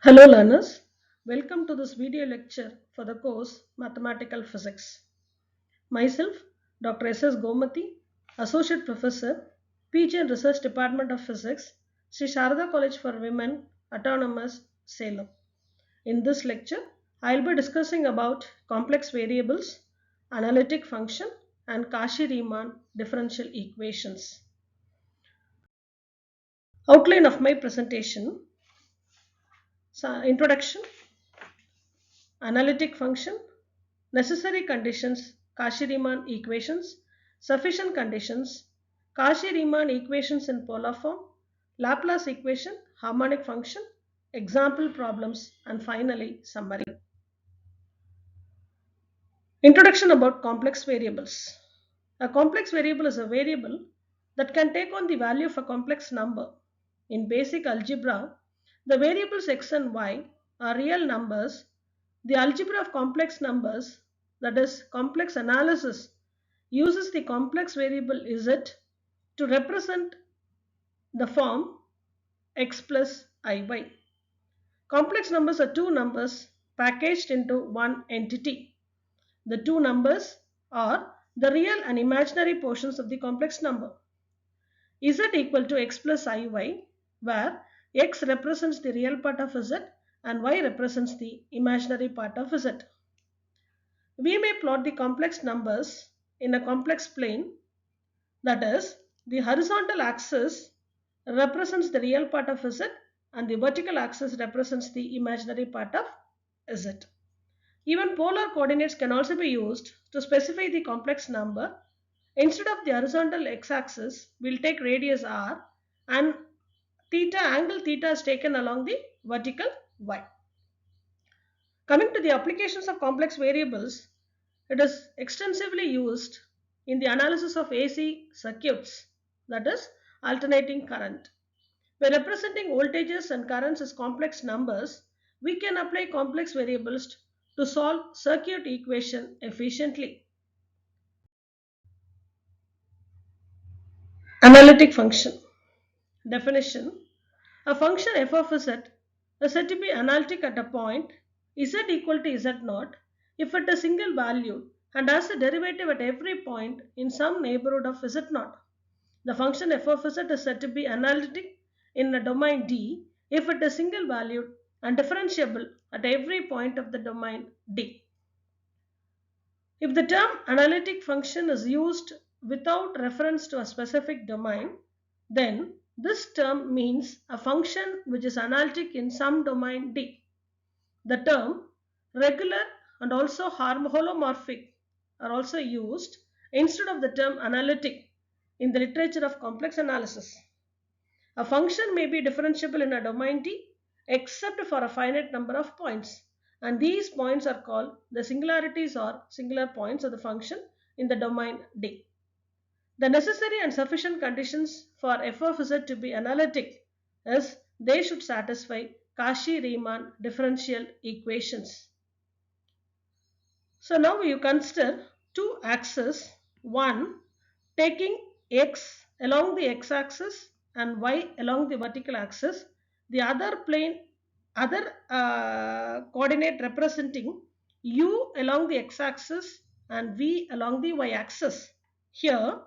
Hello learners, welcome to this video lecture for the course Mathematical Physics. Myself, Dr. S.S. Gomathi, Associate Professor, PG and Research Department of Physics, Sri Sharada College for Women, Autonomous, Salem. In this lecture, I will be discussing about complex variables, analytic function and Cauchy-Riemann differential equations. Outline of my presentation. Introduction, analytic function, necessary conditions, Cauchy-Riemann equations, sufficient conditions, Cauchy-Riemann equations in polar form, Laplace equation, harmonic function, example problems, and finally summary. Introduction about complex variables. A complex variable is a variable that can take on the value of a complex number. In basic algebra, the variables x and y are real numbers. The algebra of complex numbers, that is, complex analysis, uses the complex variable z to represent the form x plus iy. Complex numbers are two numbers packaged into one entity. The two numbers are the real and imaginary portions of the complex number. Z equal to x plus iy, where x represents the real part of z and y represents the imaginary part of z. We may plot the complex numbers in a complex plane, that is, the horizontal axis represents the real part of z and the vertical axis represents the imaginary part of z. Even polar coordinates can also be used to specify the complex number. Instead of the horizontal x-axis, we'll take radius r and angle theta is taken along the vertical y. Coming to the applications of complex variables, it is extensively used in the analysis of AC circuits, that is, alternating current. By representing voltages and currents as complex numbers, we can apply complex variables to solve circuit equation efficiently. Analytic function. Definition. A function f of z is said to be analytic at a point z equal to z0 if it is single valued and has a derivative at every point in some neighborhood of z0. The function f of z is said to be analytic in a domain D if it is single valued and differentiable at every point of the domain D. If the term analytic function is used without reference to a specific domain, then this term means a function which is analytic in some domain D. The term regular and also holomorphic are also used instead of the term analytic in the literature of complex analysis. A function may be differentiable in a domain D except for a finite number of points, and these points are called the singularities or singular points of the function in the domain D. The necessary and sufficient conditions for f of z to be analytic is they should satisfy Cauchy-Riemann differential equations. So now you consider two axes, one taking x along the x-axis and y along the vertical axis, the other coordinate representing u along the x-axis and v along the y-axis. Here,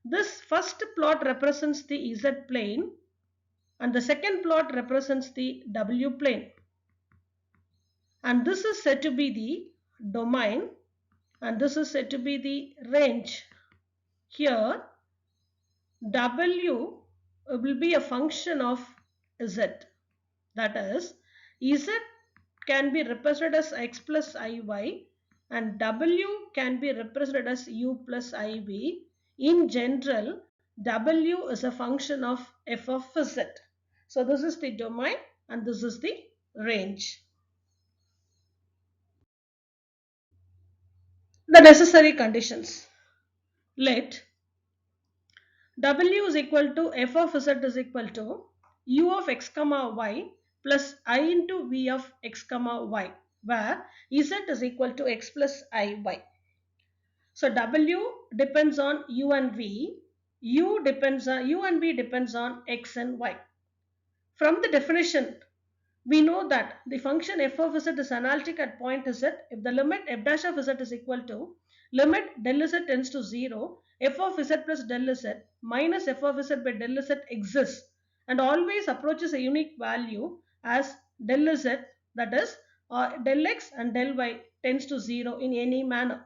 this first plot represents the z plane and the second plot represents the w plane. And this is said to be the domain and this is said to be the range. Here, w will be a function of z. That is, z can be represented as x plus iy and w can be represented as u plus iv. In general, w is a function of f of z. So this is the domain and this is the range. The necessary conditions. Let w is equal to f of z is equal to u of x comma y plus I into v of x comma y, where z is equal to x plus iy. So w depends on u and v, u and v depends on x and y. From the definition, we know that the function f of z is analytic at point z if the limit f dash of z is equal to limit del z tends to 0, f of z plus del z minus f of z by del z exists and always approaches a unique value as del z, that is del x and del y tends to 0 in any manner.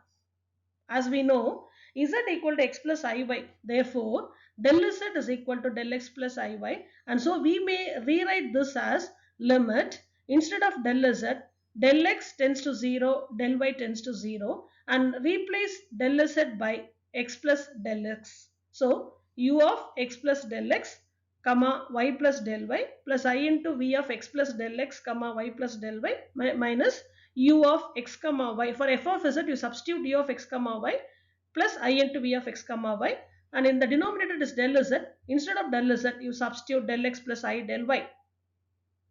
As we know, z equal to x plus iy. Therefore, del z is equal to del x plus iy. And so we may rewrite this as limit instead of del z, del x tends to 0, del y tends to 0 and replace del z by x plus del x. So, u of x plus del x comma y plus del y plus I into v of x plus del x comma y plus del y minus u of x comma y. For f of z you substitute u of x comma y plus I into v of x comma y, and in the denominator it is del z. Instead of del z you substitute del x plus I del y.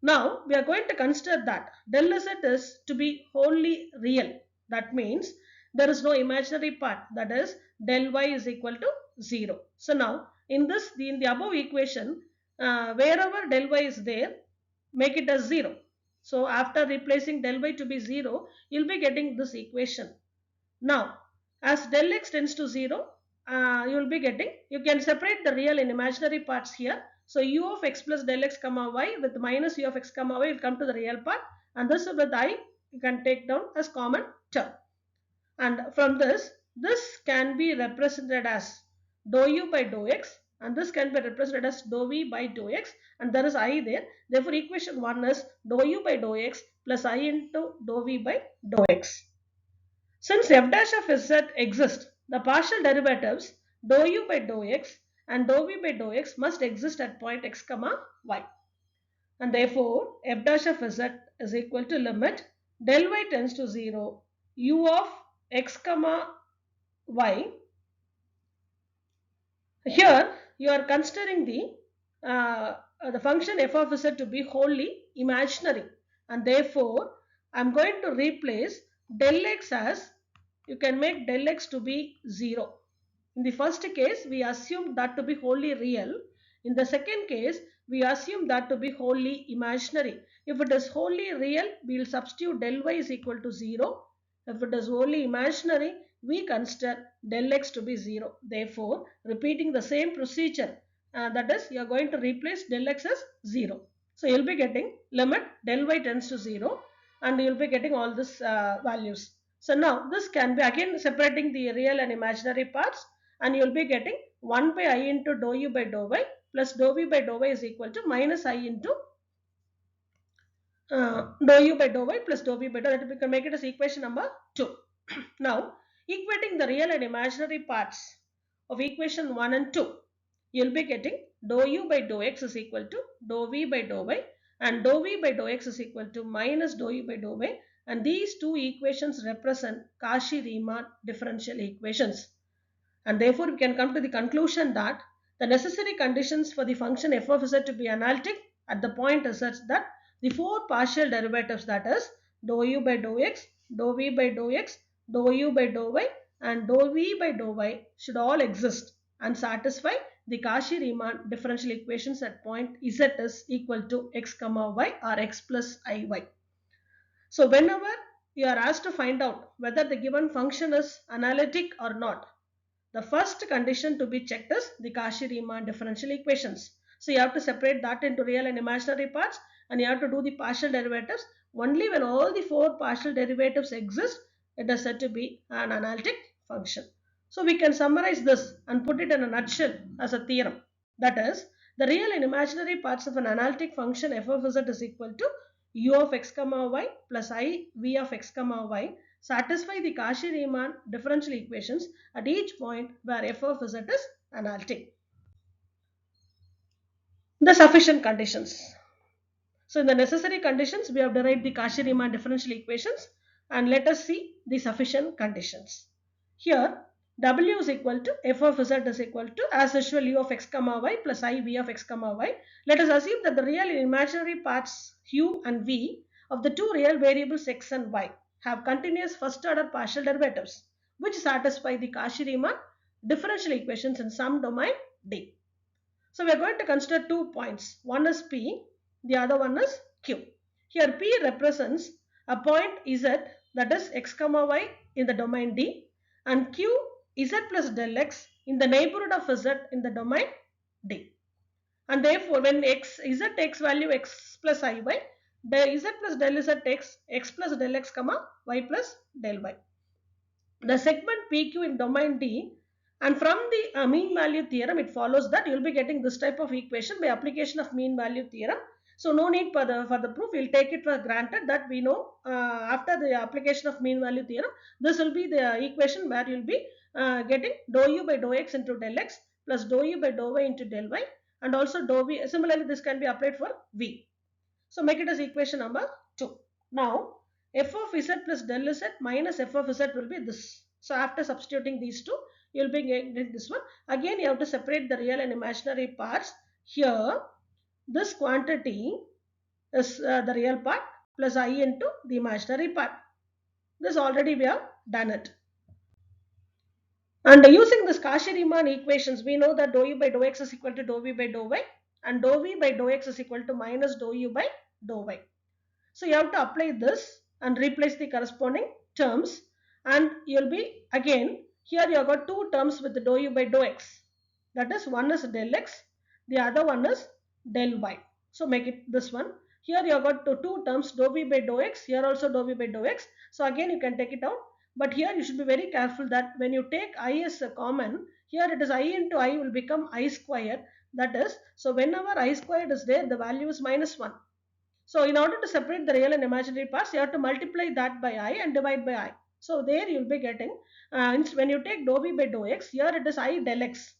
Now we are going to consider that del z is to be wholly real. That means there is no imaginary part, that is del y is equal to 0. So now in the above equation, wherever del y is there, make it as 0. So after replacing del y to be 0, you'll be getting this equation. Now as del x tends to 0, you'll be getting, you can separate the real and imaginary parts here. So u of x plus del x comma y with minus u of x comma y will come to the real part, and this with I you can take down as common term. And from this can be represented as dou u by dou x, and this can be represented as dou v by dou x, and there is I there. Therefore, equation 1 is dou u by dou x plus I into dou v by dou x. Since f dash of z exists, the partial derivatives dou u by dou x and dou v by dou x must exist at point x comma y. And therefore, f dash of z is equal to limit del y tends to 0, u of x comma y. Here you are considering the function f of z to be wholly imaginary, and therefore I am going to replace del x as, you can make del x to be 0. In the first case we assume that to be wholly real. In the second case we assume that to be wholly imaginary. If it is wholly real, we will substitute del y is equal to 0. If it is wholly imaginary, we consider del x to be 0. Therefore, repeating the same procedure, that is, you are going to replace del x as 0. So, you will be getting limit del y tends to 0, and you will be getting all these values. So, now this can be again separating the real and imaginary parts, and you will be getting 1 by I into dou u by dou y plus dou v by dou y is equal to minus I into dou u by dou y plus dou v by dou y. We can make it as equation number 2. Now, equating the real and imaginary parts of equation 1 and 2, you will be getting dou u by dou x is equal to dou v by dou y, and dou v by dou x is equal to minus dou u by dou y, and these two equations represent Cauchy-Riemann differential equations. And therefore, we can come to the conclusion that the necessary conditions for the function f of z to be analytic at the point is such that the four partial derivatives, that is dou u by dou x, dou v by dou x, dou u by dou y and dou v by dou y should all exist and satisfy the Cauchy-Riemann differential equations at point z is equal to x comma y or x plus iy. So whenever you are asked to find out whether the given function is analytic or not, the first condition to be checked is the Cauchy-Riemann differential equations. So you have to separate that into real and imaginary parts, and you have to do the partial derivatives. Only when all the four partial derivatives exist, it is said to be an analytic function. So we can summarize this and put it in a nutshell as a theorem. That is, the real and imaginary parts of an analytic function f of z is equal to u of x comma y plus I v of x comma y satisfy the Cauchy-Riemann differential equations at each point where f of z is analytic. The sufficient conditions. So in the necessary conditions, we have derived the Cauchy-Riemann differential equations, and let us see the sufficient conditions. Here w is equal to f of z is equal to as usual u of x comma y plus I v of x comma y. Let us assume that the real and imaginary parts u and v of the two real variables x and y have continuous first order partial derivatives which satisfy the Cauchy-Riemann differential equations in some domain D. So we are going to consider 2 points. One is P, the other one is Q. Here P represents a point Z, that is x comma y in the domain D, and Q Z plus del x in the neighborhood of Z in the domain D. And therefore, when Z takes value x plus I y, the Z plus del Z takes x plus del x comma y plus del y. The segment PQ in domain D, and from the mean value theorem it follows that you will be getting this type of equation by application of mean value theorem. So no need for the proof, we will take it for granted that we know after the application of mean value theorem, this will be the equation where you will be getting dou u by dou x into del x plus dou u by dou y into del y, and also dou v. Similarly, this can be applied for v. So make it as equation number 2. Now f of z plus del z minus f of z will be this. So after substituting these two, you will be getting this one. Again, you have to separate the real and imaginary parts. Here, this quantity is the real part plus I into the imaginary part. This already we have done it. And using this Cauchy-Riemann equations, we know that dou u by dou x is equal to dou v by dou y, and dou v by dou x is equal to minus dou u by dou y. So you have to apply this and replace the corresponding terms, and you'll be again here you have got two terms with the dou u by dou x. That is, one is del x, the other one is del y. So make it this one. Here you have got two terms, dou v by dou x, here also dou v by dou x. So again you can take it out. But here you should be very careful that when you take I as a common, here it is I into I will become I squared. That is, so whenever I squared is there, the value is minus 1. So in order to separate the real and imaginary parts, you have to multiply that by I and divide by I. So there you will be getting, when you take dou v by dou x, here it is I del x.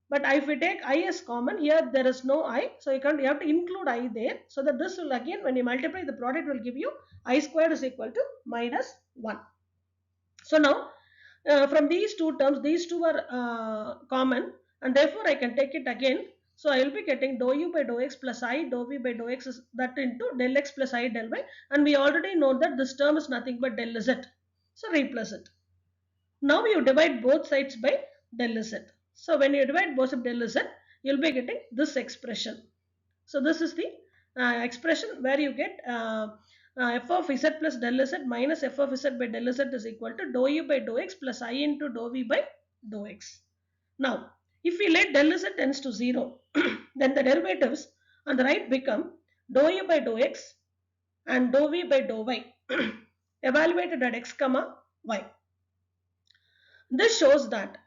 But if we take I as common, here there is no I. So you have to include I there. So that this will again, when you multiply, the product will give you I squared is equal to minus 1. So now, from these two terms, these two are common, and therefore I can take it again. So I will be getting dou u by dou x plus I dou v by dou x is that into del x plus I del y, and we already know that this term is nothing but del z. So replace it. Now you divide both sides by del z. So when you divide both of del z, you will be getting this expression. So this is the expression where you get f of z plus del z minus f of z by del z is equal to dou u by dou x plus I into dou v by dou x. Now, if we let del z tends to 0, then the derivatives on the right become dou u by dou x and dou v by dou y evaluated at x comma y. This shows that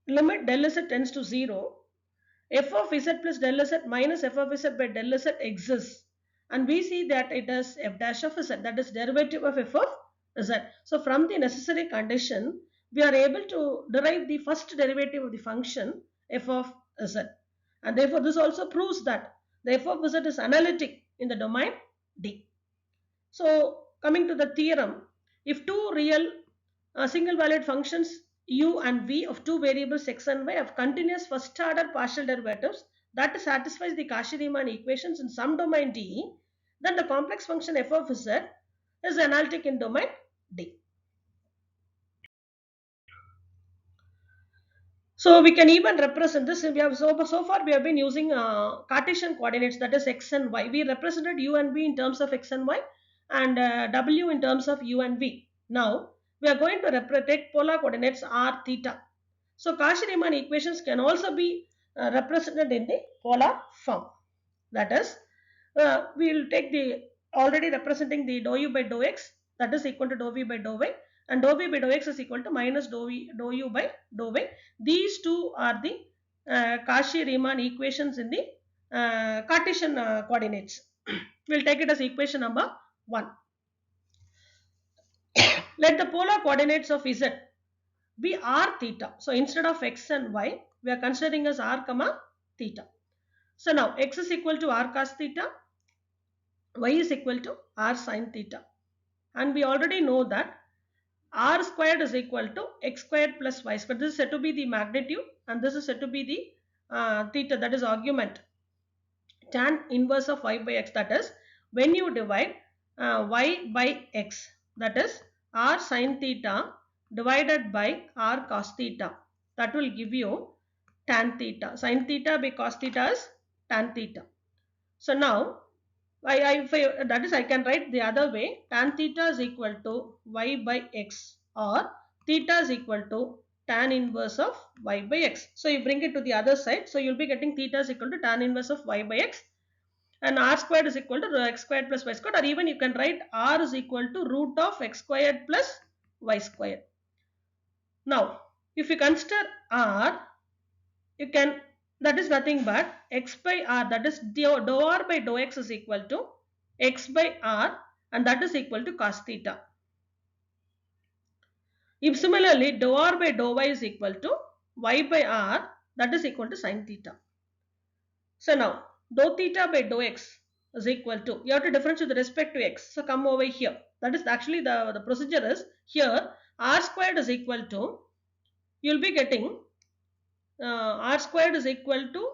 limit del z tends to 0, f of z plus del z minus f of z by del z exists, and we see that it is f dash of z, that is derivative of f of z. So from the necessary condition, we are able to derive the first derivative of the function f of z, and therefore this also proves that the f of z is analytic in the domain D. So coming to the theorem, if two real single valued functions u and v of two variables x and y have continuous first order partial derivatives that satisfies the Cauchy-Riemann equations in some domain D, then the complex function f of z is analytic in domain D. So we can even represent this. We have so far we have been using Cartesian coordinates, that is x and y. We represented u and v in terms of x and y, and w in terms of u and v. Now we are going to take polar coordinates r theta. So Cauchy-Riemann equations can also be represented in the polar form. That is, we will take the already representing the dou u by dou x, that is equal to dou v by dou y, and dou v by dou x is equal to minus dou u by dou y. These two are the Cauchy-Riemann equations in the Cartesian coordinates. We will take it as equation number 1. Let the polar coordinates of z be r theta. So instead of x and y, we are considering as r comma theta. So now x is equal to r cos theta, y is equal to r sin theta, and we already know that r squared is equal to x squared plus y squared. This is said to be the magnitude, and this is said to be the theta, that is argument, tan inverse of y by x. That is, when you divide y by x, that is r sin theta divided by r cos theta, that will give you tan theta. Sin theta by cos theta is tan theta. So now that is, I can write the other way. Tan theta is equal to y by x, or theta is equal to tan inverse of y by x. So you bring it to the other side. So you'll be getting theta is equal to tan inverse of y by x, and r squared is equal to x squared plus y squared, or even you can write r is equal to root of x squared plus y squared. Now, if you consider r, you can, that is nothing but x by r, that is dou r by dou x is equal to x by r, and that is equal to cos theta. If similarly dou r by dou y is equal to y by r, that is equal to sin theta. So now dou theta by dou x is equal to, you have to differentiate with respect to x. So come over here. That is actually the procedure is here r squared is equal to, you will be getting r squared is equal to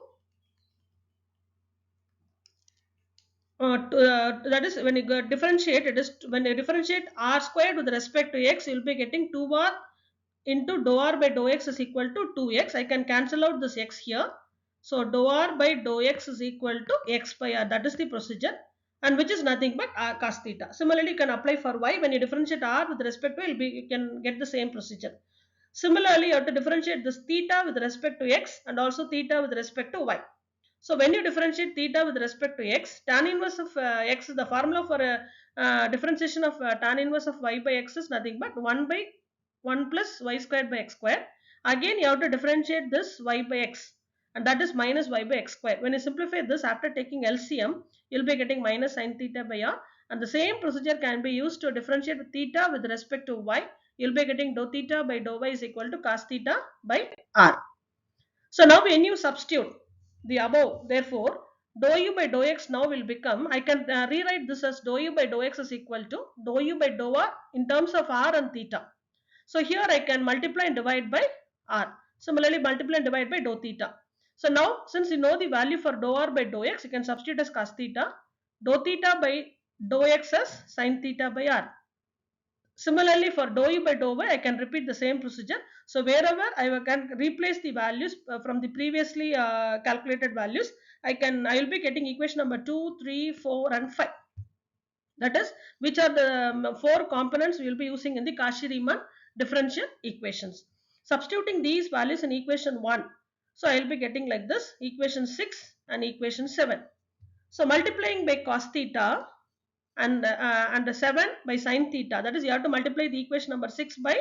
that is when you differentiate, it is when you differentiate r squared with respect to x, you will be getting 2r into dou r by dou x is equal to 2x. I can cancel out this x here. So dou r by dou x is equal to x by r. That is the procedure, and which is nothing but r cos theta. Similarly, you can apply for y. When you differentiate r with respect to, you can get the same procedure. Similarly, you have to differentiate this theta with respect to x and also theta with respect to y. So when you differentiate theta with respect to x, tan inverse of x, the formula for differentiation of tan inverse of y by x is nothing but 1 by 1 plus y squared by x squared. Again, you have to differentiate this y by x, and that is minus y by x squared. When you simplify this after taking LCM, you will be getting minus sin theta by r, and the same procedure can be used to differentiate with theta with respect to y. You will be getting dou theta by dou y is equal to cos theta by r. So now when you substitute the above, therefore dou u by dou x now will become, I can rewrite this as dou u by dou x is equal to dou u by dou r in terms of r and theta. So here I can multiply and divide by r. Similarly, multiply and divide by dou theta. So now since you know the value for dou r by dou x, you can substitute as cos theta, dou theta by dou x as sin theta by r. Similarly, for dou u by dou y, I can repeat the same procedure. So wherever I can replace the values from the previously calculated values, I will be getting equation number 2, 3, 4, and 5. That is, which are the four components we will be using in the Cauchy-Riemann differential equations. Substituting these values in equation 1, so I will be getting like this: equation 6 and equation 7. So multiplying by cos theta and the 7 by sin theta, that is, you have to multiply the equation number 6 by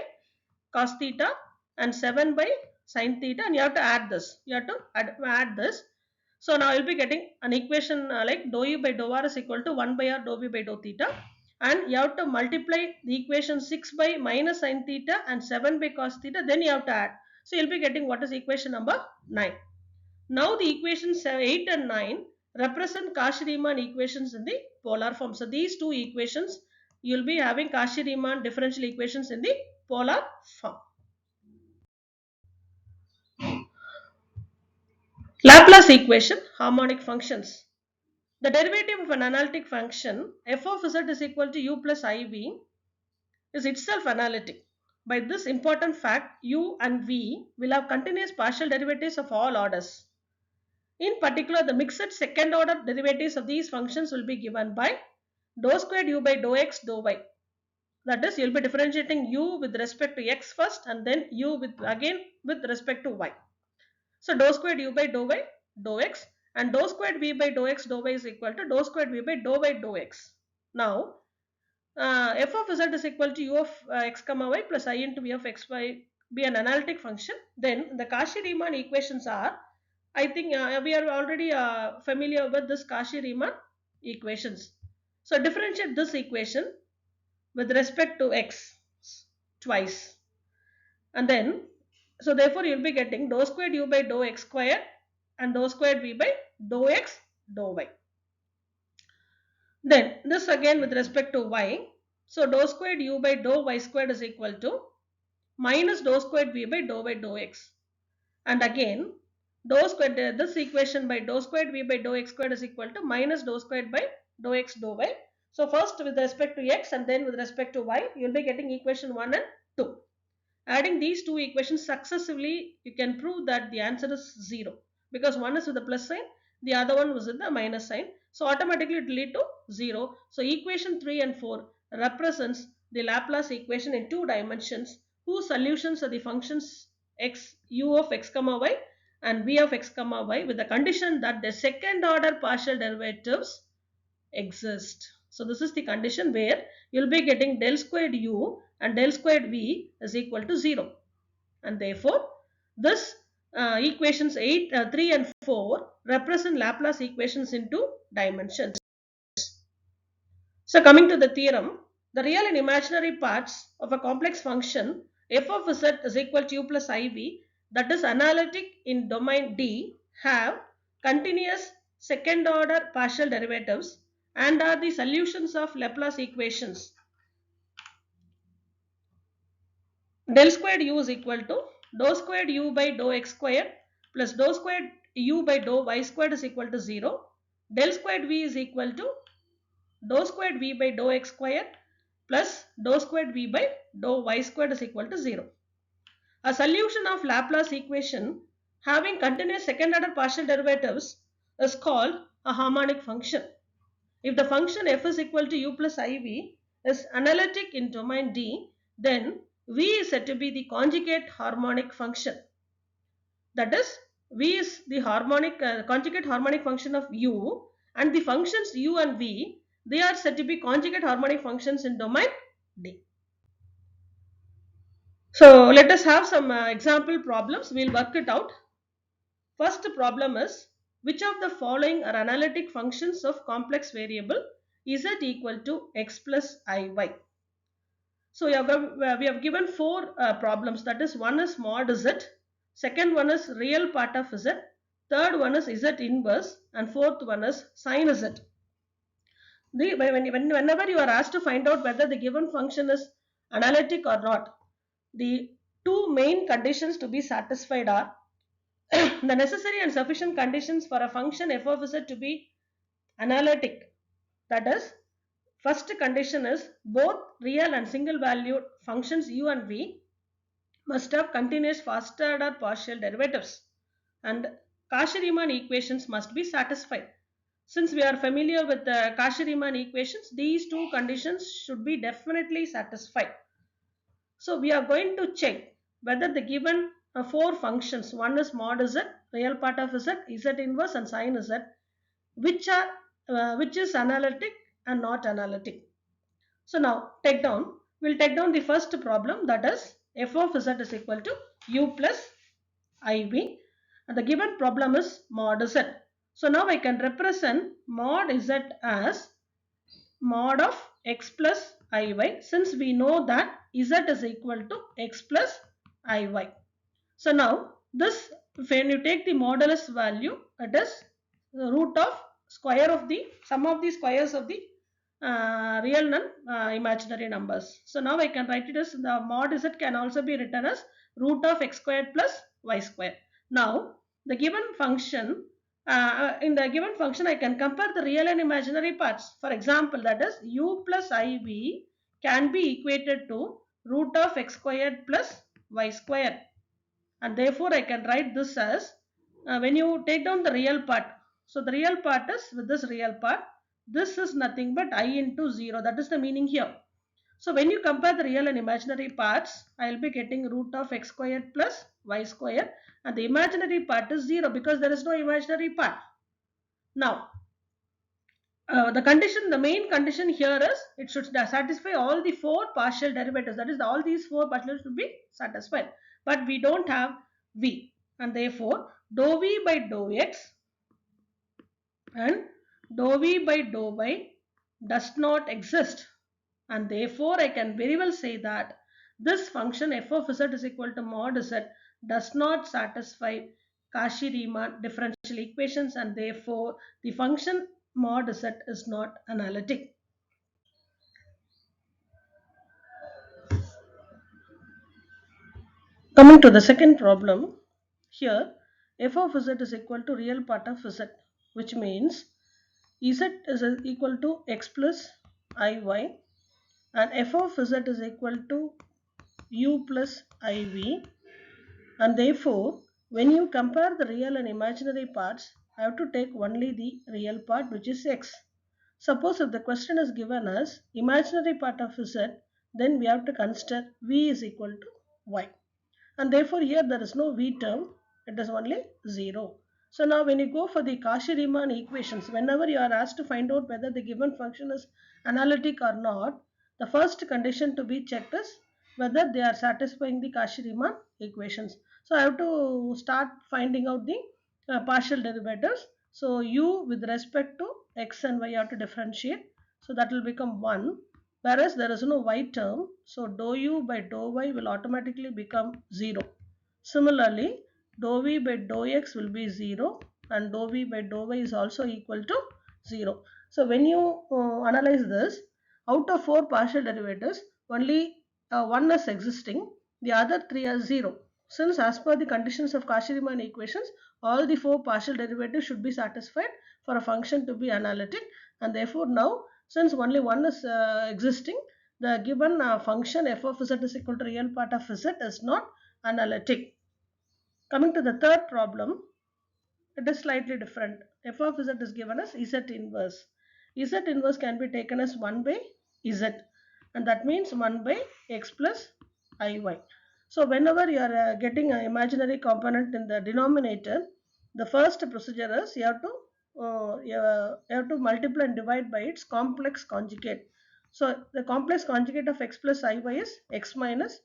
cos theta and 7 by sin theta, and you have to add this. You have to add this. So now you'll be getting an equation like dou u by dou r is equal to 1 by r dou v by dou theta, and you have to multiply the equation 6 by minus sin theta and 7 by cos theta, then you have to add. So you'll be getting what is equation number 9. Now the equations 8 and 9 represent Cauchy-Riemann equations in the polar form. So these two equations, you will be having Cauchy-Riemann differential equations in the polar form. Laplace equation, harmonic functions. The derivative of an analytic function f of z is equal to u plus iv is itself analytic. By this important fact, u and v will have continuous partial derivatives of all orders. In particular, the mixed second order derivatives of these functions will be given by dou squared u by dou x dou y. That is, you will be differentiating u with respect to x first, and then u with respect to y. So dou squared u by dou y dou x, and dou squared v by dou x dou y is equal to dou squared v by dou y dou x. Now f of z is equal to u of x comma y plus I into v of x y be an analytic function. Then the Cauchy-Riemann equations are, I think we are already familiar with this Cauchy-Riemann equations. So differentiate this equation with respect to x twice, and then so therefore you will be getting dou squared u by dou x squared and dou squared v by dou x dou y. Then this again with respect to y, so dou squared u by dou y squared is equal to minus dou squared v by dou y dou x, and again dou squared, this equation by dou squared v by dou x squared is equal to minus dou squared by dou x dou y. So first with respect to x and then with respect to y, you will be getting equation 1 and 2. Adding these two equations successively, you can prove that the answer is 0, because one is with a plus sign the other one was with the minus sign. So automatically it will lead to 0. So equation 3 and 4 represents the Laplace equation in two dimensions whose solutions are the functions x, u of x comma y and v of x comma y with the condition that the second order partial derivatives exist. So this is the condition where you will be getting del squared u and del squared v is equal to 0. And therefore, this equations 3 and 4 represent Laplace equations in two dimensions. So coming to the theorem, the real and imaginary parts of a complex function f of z is equal to u plus iv that is analytic in domain D have continuous second order partial derivatives and are the solutions of Laplace equations. Del squared u is equal to dou squared u by dou x squared plus dou squared u by dou y squared is equal to 0. Del squared v is equal to dou squared v by dou x squared plus dou squared v by dou y squared is equal to 0. A solution of Laplace equation having continuous second order partial derivatives is called a harmonic function. If the function f is equal to u plus iv is analytic in domain D, then v is said to be the conjugate harmonic function. That is, v is the conjugate harmonic function of u, and the functions u and v, they are said to be conjugate harmonic functions in domain D. So let us have some example problems. We'll work it out. First problem is, which of the following are analytic functions of complex variable z equal to x plus iy? So we have given four problems. That is, one is mod z, second one is real part of z, third one is z inverse, and fourth one is sin z. Whenever you are asked to find out whether the given function is analytic or not, the two main conditions to be satisfied are the necessary and sufficient conditions for a function f of z to be analytic. That is, first condition is both real and single valued functions u and v must have continuous first order partial derivatives, and Cauchy-Riemann equations must be satisfied. Since we are familiar with the Cauchy-Riemann equations, these two conditions should be definitely satisfied. So we are going to check whether the given four functions, one is mod z, real part of z, z inverse and sin z, which is analytic and not analytic. So now we'll take down the first problem, that is f of z is equal to u plus iv, and the given problem is mod z. So now I can represent mod z as mod of x plus iy, since we know that z is equal to x plus iy. So now this, when you take the modulus value, it is the root of square of the sum of the squares of the real and imaginary numbers. So now I can write it as the mod z can also be written as root of x squared plus y squared. Now the given function, in the given function I can compare the real and imaginary parts. For example, that is u plus iv can be equated to root of x squared plus y squared, and therefore I can write this as when you take down the real part. So the real part is with this real part, this is nothing but I into 0. That is the meaning here. So when you compare the real and imaginary parts, I will be getting root of x squared plus y squared, and the imaginary part is 0 because there is no imaginary part. Now the main condition here is it should satisfy all the four partial derivatives. That is, all these four partials should be satisfied. But we don't have v, and therefore dou v by dou x and dou v by dou y does not exist, and therefore I can very well say that this function f of z is equal to mod z does not satisfy Cauchy-Riemann differential equations, and therefore the function mod z is not analytic. Coming to the second problem, here f of z is equal to real part of z, which means z is equal to x plus iy, and f of z is equal to u plus iv, and therefore when you compare the real and imaginary parts, I have to take only the real part, which is x. Suppose if the question is given as imaginary part of z, then we have to consider v is equal to y. And therefore here there is no v term, it is only 0. So now when you go for the Cauchy-Riemann equations, whenever you are asked to find out whether the given function is analytic or not, the first condition to be checked is whether they are satisfying the Cauchy-Riemann equations. So I have to start finding out the partial derivatives. So u with respect to x and y have to differentiate. So that will become 1, whereas there is no y term. So dou u by dou y will automatically become 0. Similarly, dou v by dou x will be 0 and dou v by dou y is also equal to 0. So when you analyze this, out of 4 partial derivatives, only one is existing, the other 3 are 0. Since as per the conditions of Cauchy-Riemann equations, all the 4 partial derivatives should be satisfied for a function to be analytic, and therefore now since only one is existing, the given function f of z is equal to real part of z is not analytic. Coming to the third problem, it is slightly different. F of z is given as z inverse. Z inverse can be taken as 1 by z, and that means 1 by x plus iy. So whenever you are getting an imaginary component in the denominator, the first procedure is you have to multiply and divide by its complex conjugate. So the complex conjugate of x plus iy is x minus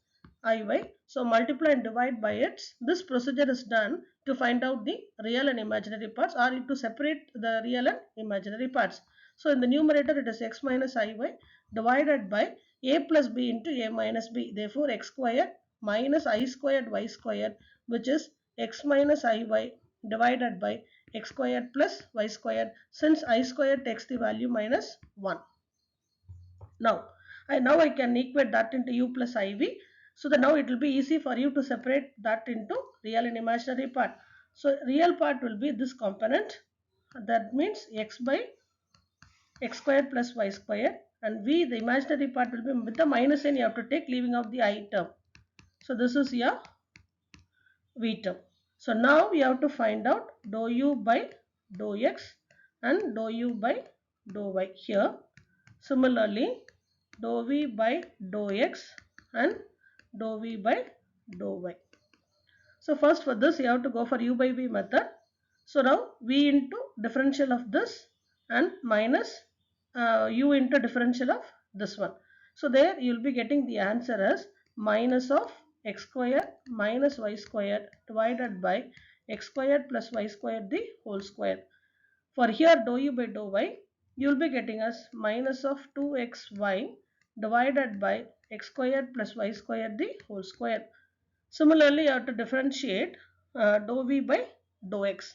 iy. So multiply and divide by its. This procedure is done to find out the real and imaginary parts, or to separate the real and imaginary parts. So in the numerator it is x minus iy divided by a plus b into a minus b. Therefore x squared minus I squared y squared, which is x minus iy divided by x squared plus y squared, since I squared takes the value minus 1. Now I can equate that into u plus iv, so that now it will be easy for you to separate that into real and imaginary part. So real part will be this component, that means x by x squared plus y squared, and v, the imaginary part, will be with the minus n you have to take, leaving out the I term. So this is your v term. So now we have to find out dou u by dou x and dou u by dou y here. Similarly, dou v by dou x and dou v by dou y. So first for this you have to go for u by v method. So now v into differential of this and minus u into differential of this one. So there you will be getting the answer as minus of x squared minus y squared divided by x squared plus y squared the whole square. For here dou u by dou y, you will be getting as minus of 2xy divided by x squared plus y squared the whole square. Similarly, you have to differentiate dou v by dou x.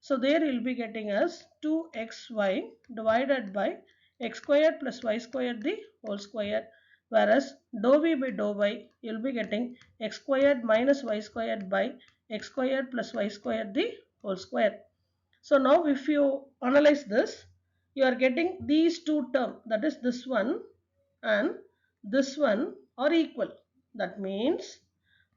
So there you will be getting as 2xy divided by x squared plus y squared the whole square, whereas dou v by dou y you will be getting x squared minus y squared by x squared plus y squared the whole square. So now if you analyze this, you are getting these two terms, that is this one and this one, are equal. That means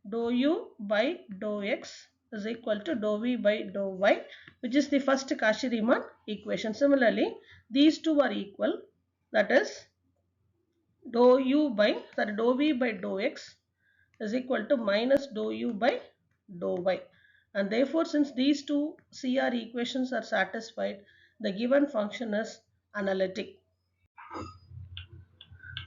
dou u by dou x is equal to dou v by dou y, which is the first Cauchy-Riemann equation. Similarly, these two are equal, that is dou v by dou x is equal to minus dou u by dou y, and therefore since these two CR equations are satisfied, the given function is analytic.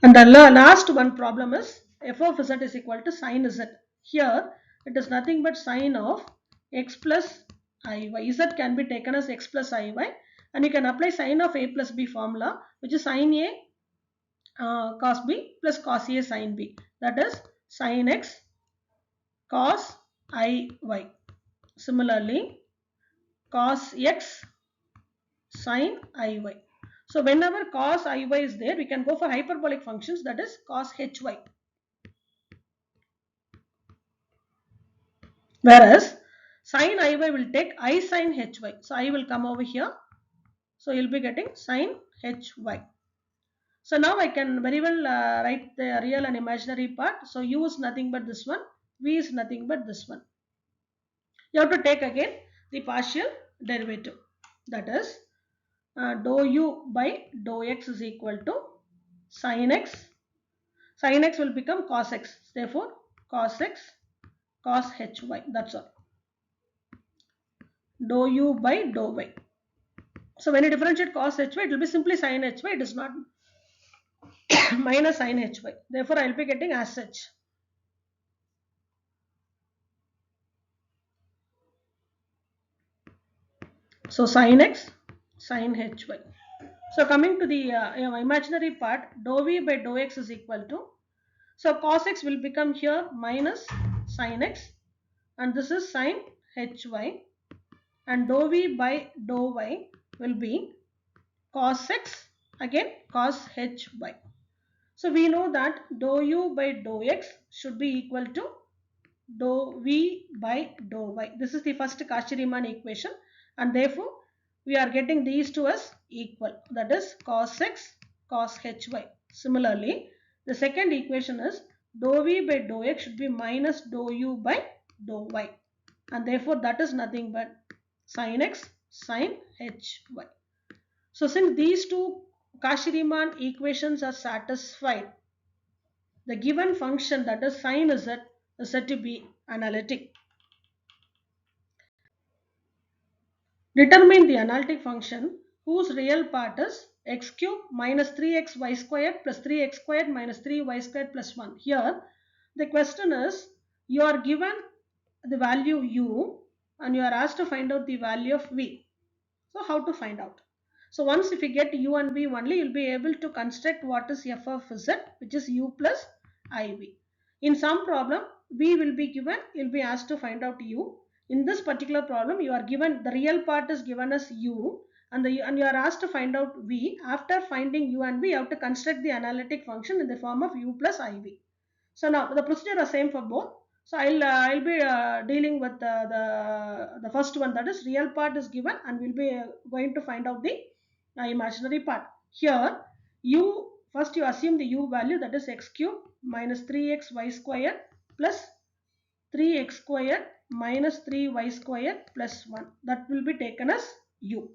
And the last one problem is f of z is equal to sin z. Here it is nothing but sin of x plus iy. Z can be taken as x plus iy, and you can apply sin of a plus b formula, which is sin a cos b plus cos a sin b. That is sin x cos iy. Similarly, cos x sin iy. So whenever cos iy is there, we can go for hyperbolic functions, that is cos hy. Whereas sin iy will take I sin hy. So I will come over here. So you'll be getting sin hy. So now I can very well write the real and imaginary part. So u is nothing but this one, v is nothing but this one. You have to take again the partial derivative. That is dou u by dou x is equal to sin x. Sin x will become cos x. Therefore, cos x cos hy. That's all. Dou u by dou y. So when you differentiate cos hy, it will be simply sin hy. It is not minus sin hy. Therefore, I will be getting as such. So sin x sin hy. So coming to the imaginary part, dou v by dou x is equal to, so cos x will become here minus sin x, and this is sin hy, and dou v by dou y will be cos x, again cos hy. So we know that dou u by dou x should be equal to dou v by dou y. This is the first Cauchy-Riemann equation, and therefore we are getting these two as equal, that is cos x cos hy. Similarly, the second equation is dou v by dou x should be minus dou u by dou y, and therefore that is nothing but sin x sin hy. So since these two Cauchy-Riemann equations are satisfied, the given function, that is sin z, is said to be analytic. Determine the analytic function whose real part is x cube minus 3xy squared plus 3x squared minus 3y squared plus 1. Here the question is, you are given the value u and you are asked to find out the value of v. So how to find out? So once if you get u and v only, you will be able to construct what is f of z, which is u plus iv. In some problem, v will be given, you will be asked to find out u. In this particular problem, you are given, the real part is given as u, and you are asked to find out v. After finding u and v, you have to construct the analytic function in the form of u plus iv. So now the procedure is same for both. So I'll be dealing with the first one, that is real part is given, and we'll be going to find out the imaginary part. Here u, first you assume the u value, that is x cube minus 3xy squared plus 3x squared minus 3y squared plus 1. That will be taken as u.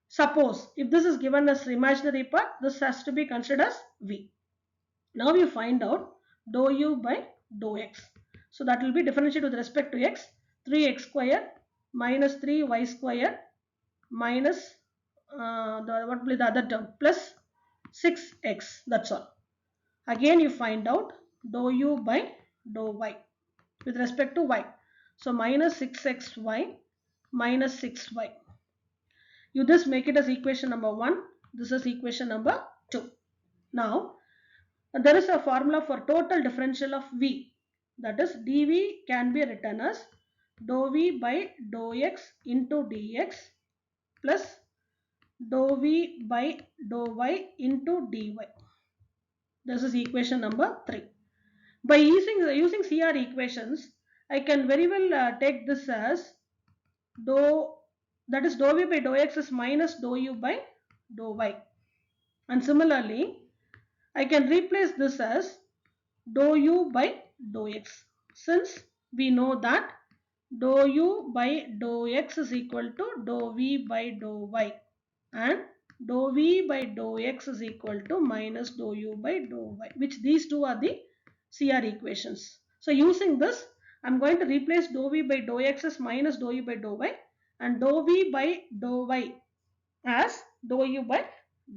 Suppose if this is given as imaginary part, this has to be considered as v. Now you find out dou u by dou x. So that will be differentiated with respect to x. 3x squared minus 3y squared minus what will be the other term, plus 6x. That's all. Again you find out dou u by dou y with respect to y. So minus 6xy minus 6y. You just make it as equation number 1. This is equation number 2. Now there is a formula for total differential of v, that is dv can be written as dou v by dou x into dx plus dou v by dou y into dy. This is equation number 3. By using CR equations, I can very well take this as dou, that is dou v by dou x is minus dou u by dou y, and similarly I can replace this as dou u by dou x, since we know that dou u by dou x is equal to dou v by dou y, and dou v by dou x is equal to minus dou u by dou y, which these two are the CR equations. So using this, I am going to replace dou v by dou x as minus dou u by dou y, and dou v by dou y as dou u by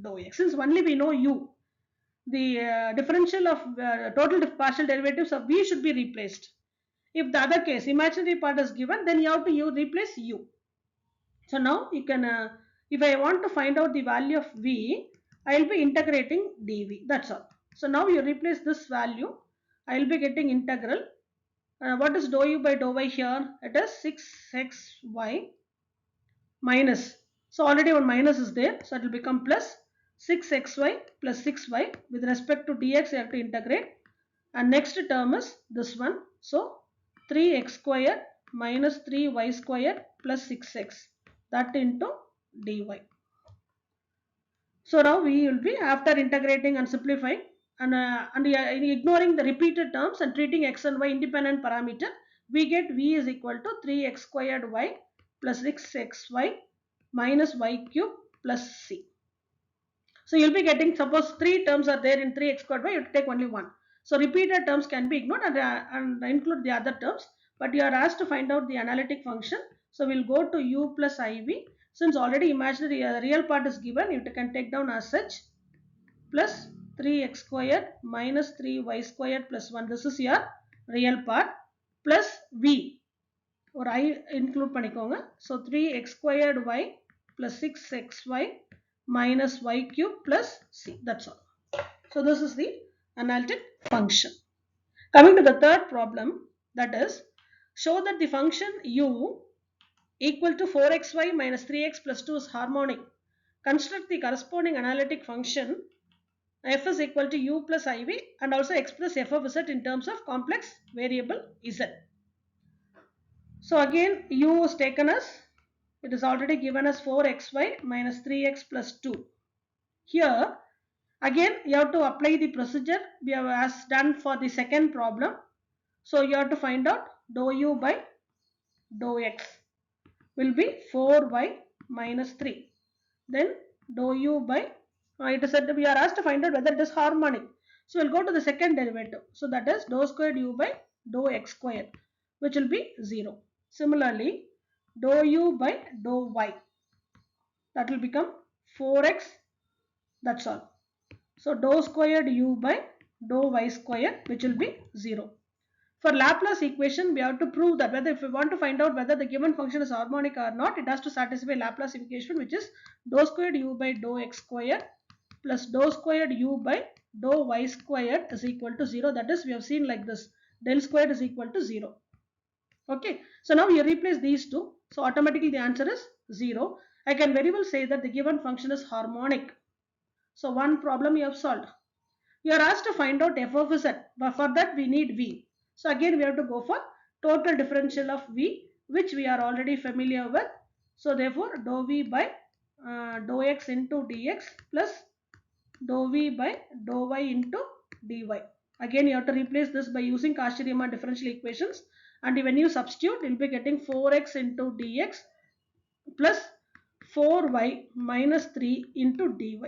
dou x. Since only we know u, the differential of total partial derivatives of v should be replaced. If the other case, imaginary part is given, then you have to replace u. So now you can, if I want to find out the value of v, I will be integrating dv. That's all. So now you replace this value, I will be getting integral. What is dou u by dou y here? It is 6xy minus. So already one minus is there, so it will become plus 6xy plus 6y. With respect to dx, you have to integrate. And next term is this one. So 3x squared minus 3y squared plus 6x, that into dy. So now we will be, after integrating and simplifying and ignoring the repeated terms and treating x and y independent parameter, we get v is equal to 3x squared y plus 6xy minus y cube plus c. So you'll be getting, suppose three terms are there in 3x squared y, you have to take only one. So repeated terms can be ignored and include the other terms, but you are asked to find out the analytic function. So we'll go to u plus iv. Since already imaginary real part is given, you can take down as such, plus 3x squared minus 3y squared plus 1. This is your real part, plus v or I include பண்ணிக்கோங்க. So 3x squared y plus 6xy minus y cube plus c. That's all. So this is the analytic function. Coming to the third problem, that is, show that the function u equal to 4xy minus 3x plus 2 is harmonic. Construct the corresponding analytic function f is equal to u plus iv and also express f of z in terms of complex variable z. So again u is taken as, it is already given as 4xy minus 3x plus 2. Here again you have to apply the procedure we have as done for the second problem. So you have to find out dou u by dou x will be 4y minus 3. Then dou u by, it is said we are asked to find out whether it is harmonic. So we'll go to the second derivative. So that is dou squared u by dou x squared, which will be 0. Similarly, dou u by dou y, that will become 4x. That's all. So dou squared u by dou y squared, which will be 0. For Laplace equation, we have to prove that whether, if we want to find out whether the given function is harmonic or not, it has to satisfy Laplace equation, which is dou squared u by dou x squared plus dou squared u by dou y squared is equal to 0. That is, we have seen like this, del squared is equal to 0. Okay, so now you replace these two, so automatically the answer is 0. I can very well say that the given function is harmonic. So one problem you have solved. You are asked to find out f of z, but for that we need v. So again we have to go for total differential of v, which we are already familiar with. So therefore dou v by dou x into dx plus dou v by dou y into dy. Again you have to replace this by using Cauchy-Riemann differential equations, and when you substitute you will be getting 4x into dx plus 4y minus 3 into dy.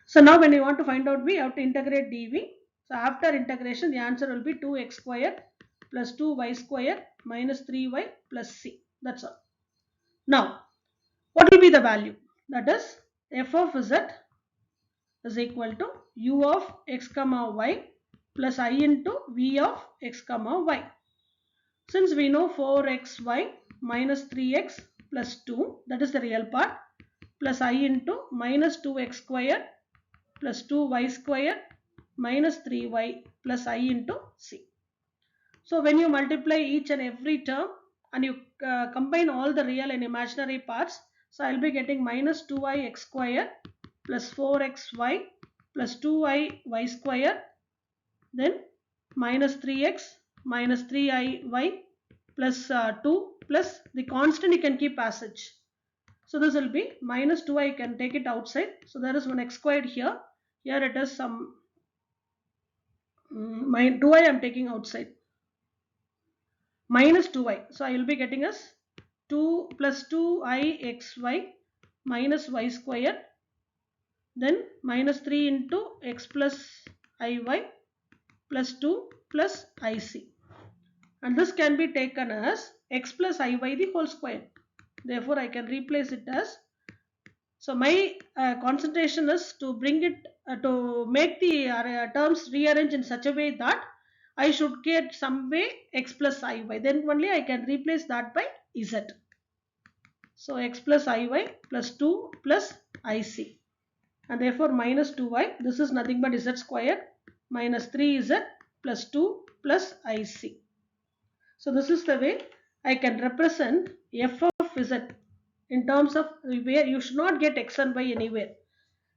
So now when you want to find out v, you have to integrate dv. So after integration the answer will be 2x squared plus 2y squared minus 3y plus c. That's all. Now what will be the value? That is f of z is equal to u of x comma y plus I into v of x comma y. Since we know 4xy minus 3x plus 2, that is the real part, plus I into minus 2x squared plus 2y squared minus 3y plus I into c. So when you multiply each and every term and you combine all the real and imaginary parts, so I will be getting minus 2i x squared plus 4xy plus 2i y squared, then minus 3x minus 3iy plus 2 plus the constant you can keep as such. So this will be minus 2i, you can take it outside. So there is one x squared here. Here it is some 2i I am taking outside. Minus 2y. So I will be getting as 2 plus 2i xy minus y squared, then minus 3 into x plus iy plus 2 plus ic. And this can be taken as x plus iy the whole square. Therefore I can replace it as, so my concentration is to bring it to make the terms rearrange in such a way that I should get some way x plus iy, then only I can replace that by z. So x plus iy plus 2 plus ic, and therefore minus 2y, this is nothing but z squared minus 3z plus 2 plus ic. So this is the way I can represent f of z in terms of where you should not get x and y anywhere.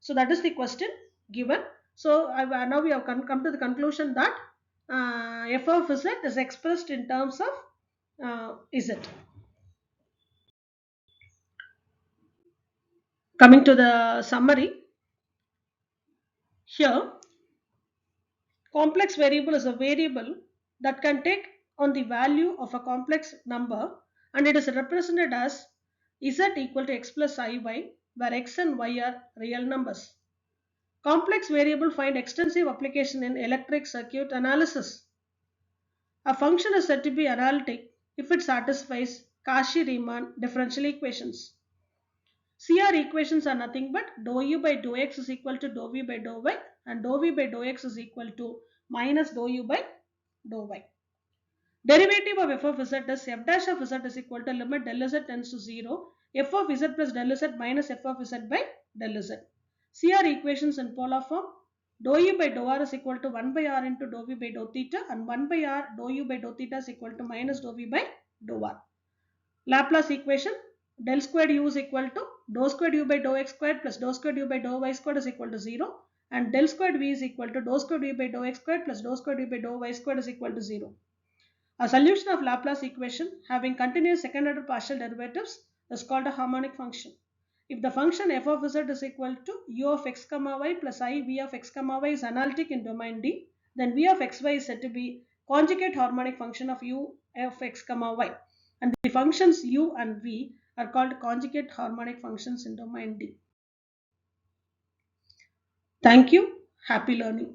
So that is the question given. So now we have come to the conclusion that f of z is expressed in terms of z. Coming to the summary, here complex variable is a variable that can take on the value of a complex number, and it is represented as z equal to x plus iy, where x and y are real numbers. Complex variable find extensive application in electric circuit analysis. A function is said to be analytic if it satisfies Cauchy-Riemann differential equations. CR equations are nothing but dou u by dou x is equal to dou v by dou y and dou v by dou x is equal to minus dou u by dou y. Derivative of f of z is f dash of z is equal to limit del z tends to 0 f of z plus del z minus f of z by del z. CR equations in polar form dou u by dou r is equal to 1 by r into dou v by dou theta and 1 by r dou u by dou theta is equal to minus dou v by dou r. Laplace equation del squared u is equal to dou squared u by dou x squared plus dou squared u by dou y squared is equal to 0 and del squared v is equal to dou squared u by dou x squared plus dou squared u by dou y squared is equal to 0. A solution of Laplace equation having continuous second order partial derivatives is called a harmonic function. If the function f of z is equal to u of x comma y plus I v of x comma y is analytic in domain D, then v of xy is said to be conjugate harmonic function of u of x comma y. And the functions u and v are called conjugate harmonic functions in domain D. Thank you. Happy learning.